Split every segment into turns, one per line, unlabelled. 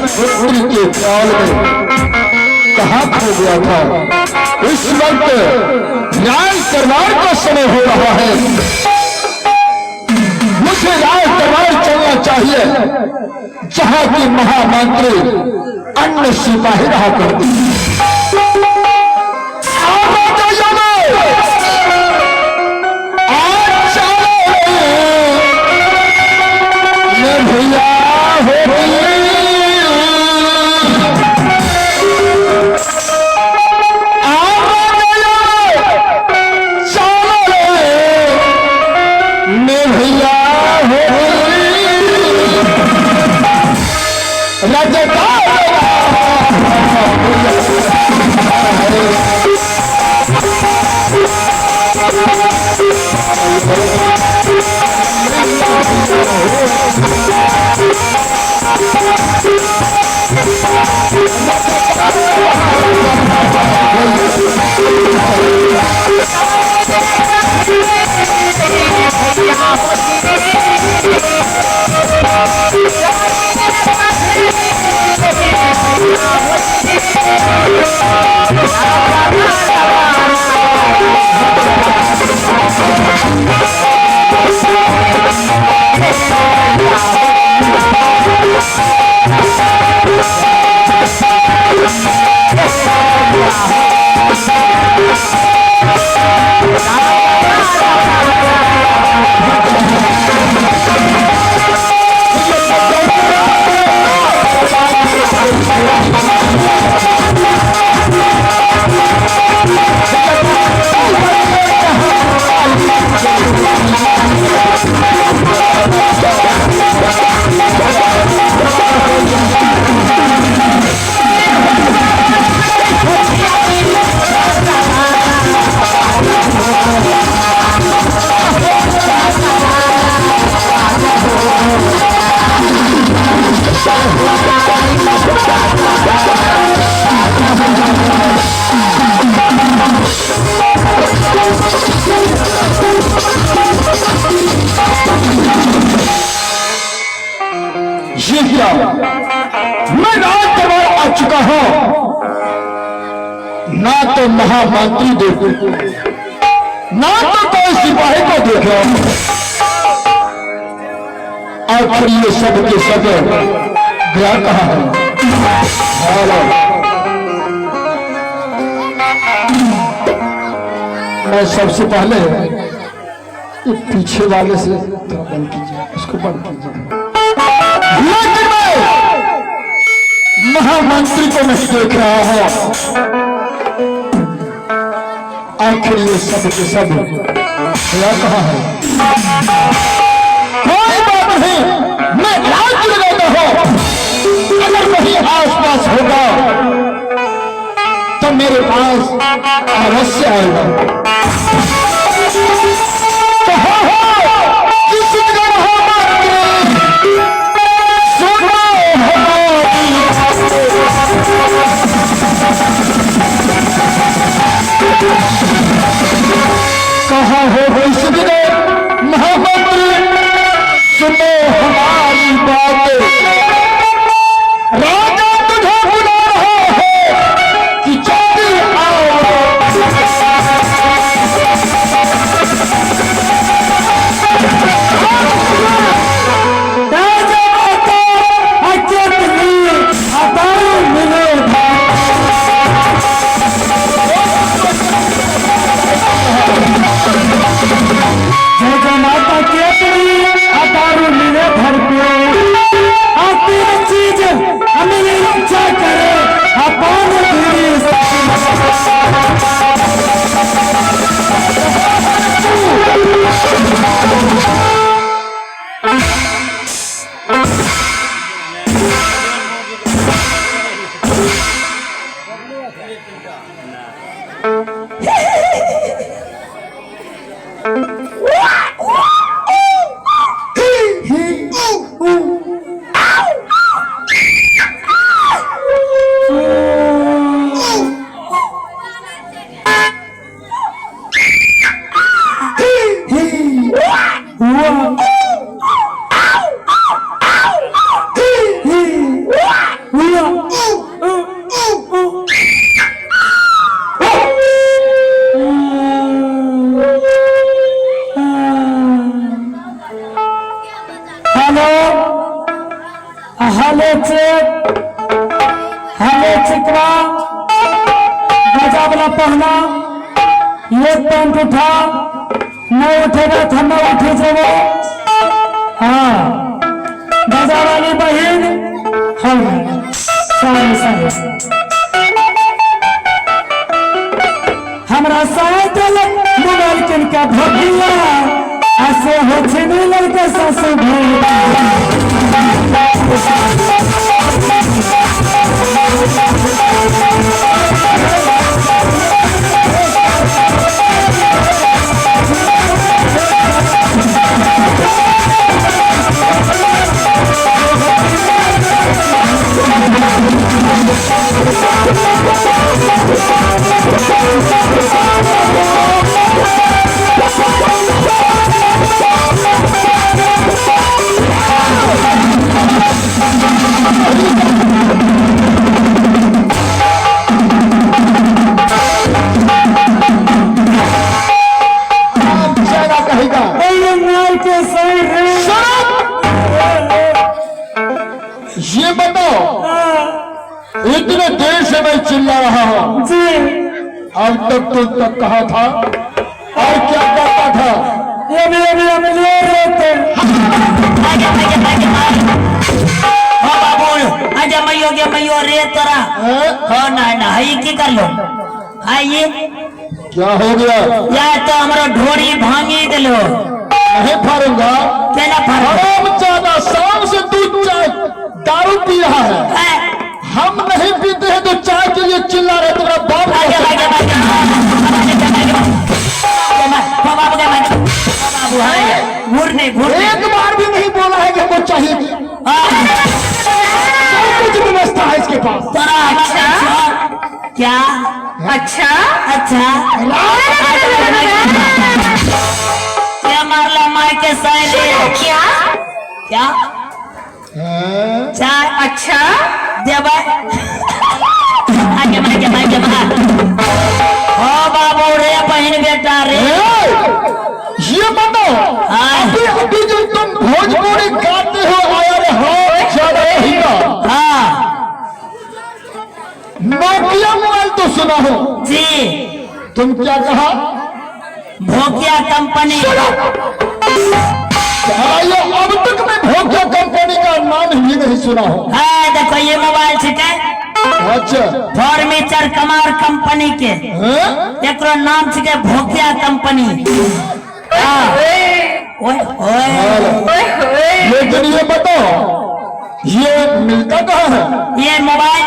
पुत्री के ख्याल में कहाँ खो गया था। इस वक्त न्याय दरबार का समय हो रहा है। मुझे न्याय दरबार चलना चाहिए जहाँ की महामंत्री अन्य सिपाही रहा करती। मैं राज दरबार आ चुका हूं, ना तो महामंत्री देखो ना तो कोई सिपाही को देखो। आखिर ये सब के सब गया कहां है? मैं सबसे पहले पीछे वाले से बंद कीजिए, उसको बंद कीजिए। लेकिन मैं महामंत्री को नहीं देख रहा हूं। आखिर ये सब के सब क्या कहा है? कोई बात नहीं, मैं लाज लगाता हूं। अगर कहीं आसपास होगा तो मेरे पास अवश्य आएगा। कहा हो इसलिए महामंत्री, सुनो हमारी बात। राजा तुझे बुला रहा है कि जल्दी आओ। राजा को अचेत नहीं हटाओ मिलेगा।
पहना ये पैंट उठा, न उठेगा तो न उठे जेबो। हाँ गजा वाली बहन हमरा साइकिल मोबाइल किन का भगिया ऐसे हो छीनी लड़के सासू
ये बताओ, इतने देर से मैं चिल्ला रहा हूँ
जी,
अब तक तुम तक कहा था और क्या करता था?
ये भी हम ले रहे थे।
हाँ बाबू आजा मयो रे तोरा। हाँ ना ये की कर लो। हाँ ये
क्या हो गया?
या तो हमारा ढोरी भांगी दिलो।
नहीं फारूंगा।
क्या ना
हराम ज्यादा शाम से दूध चाय दारू पी रहा है। हम नहीं पीते हैं तो चाय के लिए चिल्ला रहे तुम्हारा बाप। एक बार भी नहीं बोला है कि हमको चाहिए। सब कुछ व्यवस्था है इसके पास।
क्या अच्छा क्या मारला मार के साइले क्या चाय अच्छा देव हाँ बाबू रे बहन बेटा रे।
ये बताओ, अभी जो तुम भोजपुरी गाते हो आया रे हो ज्यादा कहेगा।
हाँ
नोकिया मोबाइल तो सुना हो
जी।
तुम क्या कहा?
भोकिया कंपनी।
ये अब तक मैं भोकिया कंपनी का नाम ही नहीं सुना हो।
हाँ देखो ये मोबाइल छिके
अच्छा
फर्नीचर कमार कंपनी के एक नाम छिके भोकिया कंपनी।
लेकिन ये बताओ ये मिलता कहाँ है?
ये मोबाइल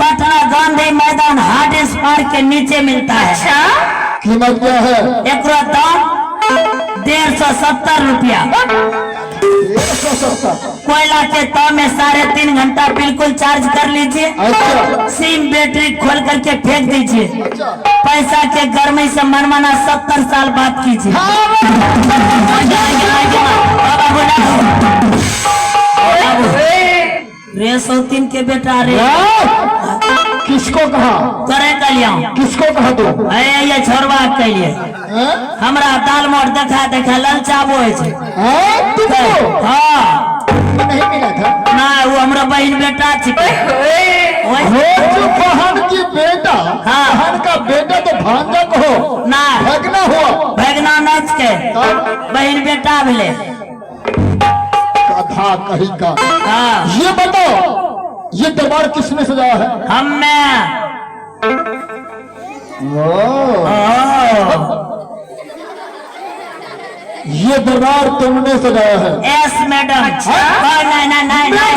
पटना गांधी मैदान हार्ड पार्क के नीचे मिलता है। अच्छा
कीमत क्या है?
एक दाम 150 रुपया।
170।
कोयला के ताव में 3.5 घंटा बिल्कुल चार्ज कर लीजिए।
अच्छा
सिम बैटरी खोल करके फेंक दीजिए। पैसा के गर्मी से मनमाना 70 साल बात कीजिए। रे 103 के बेटा रे
किसको कहा?
करे कलियां
किसको कहा तू?
ये छोरवा के लिए हमरा दाल मोट देखा ललचाबो है। हाँ
नहीं मिला था
ना वो हमरा बहन बेटा छिके।
बहन की बेटा।
हाँ
बहन का बेटा तो भांजा कहो
ना
भगना हुआ।
भगना नाच के बहन बेटा भेले।
कथा कही का।
हाँ
ये बताओ ये दरबार किसने सजाया है?
हमें
ये दरबार तुमने सजाया है।
Yes madam. नहीं नहीं नहीं नहीं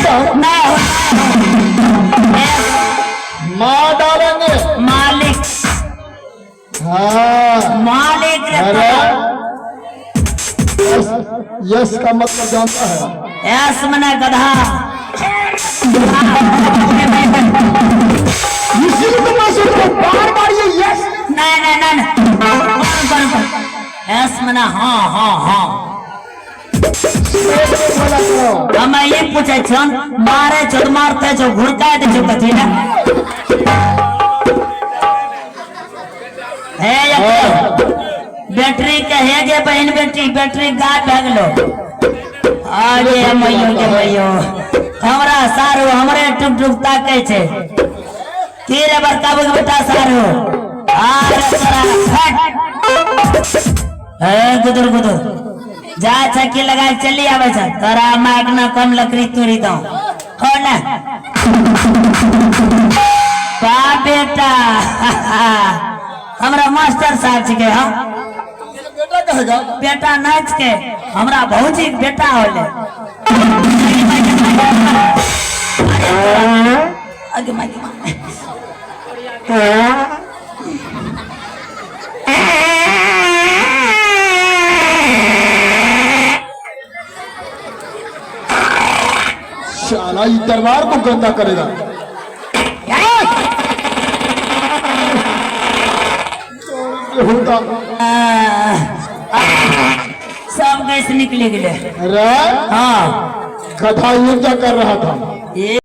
मार डालेंगे।
मालिक
हाँ
मालिक
अरे यस का मतलब जानता है।
यस मना गधा।
इसीलिए तो मैं सोच रहा हूँ बार-बार ये यस।
नहीं नहीं नहीं यस मना हाँ हाँ हाँ। हम ये पूछे छन मारे चोद मारते जो घुड़का दे जो कथी ना है या बैटरी के है गे बहन बैटरी गाय भाग लो। अरे मैयो के मैयो हमरा सारू हमरे टुक टुक ताके छे की रे बड़का बुग बेटा सारू अरे तोरा फट ए गुदुर गुदुर जा छकी लगा चली आवे छ तोरा माइक ना कम लकड़ी तोड़ी दो हो ना बा बेटा हमरा मास्टर साहब छिके हम
बेटा कहेगा
बेटा नाच के हमरा भौजी बेटा होले आगे माइक
शाला ये दरबार को गंदा करेगा। होता
सब गैस निकले गए।
अरे
हाँ
गधा ये क्या कर रहा था।
ये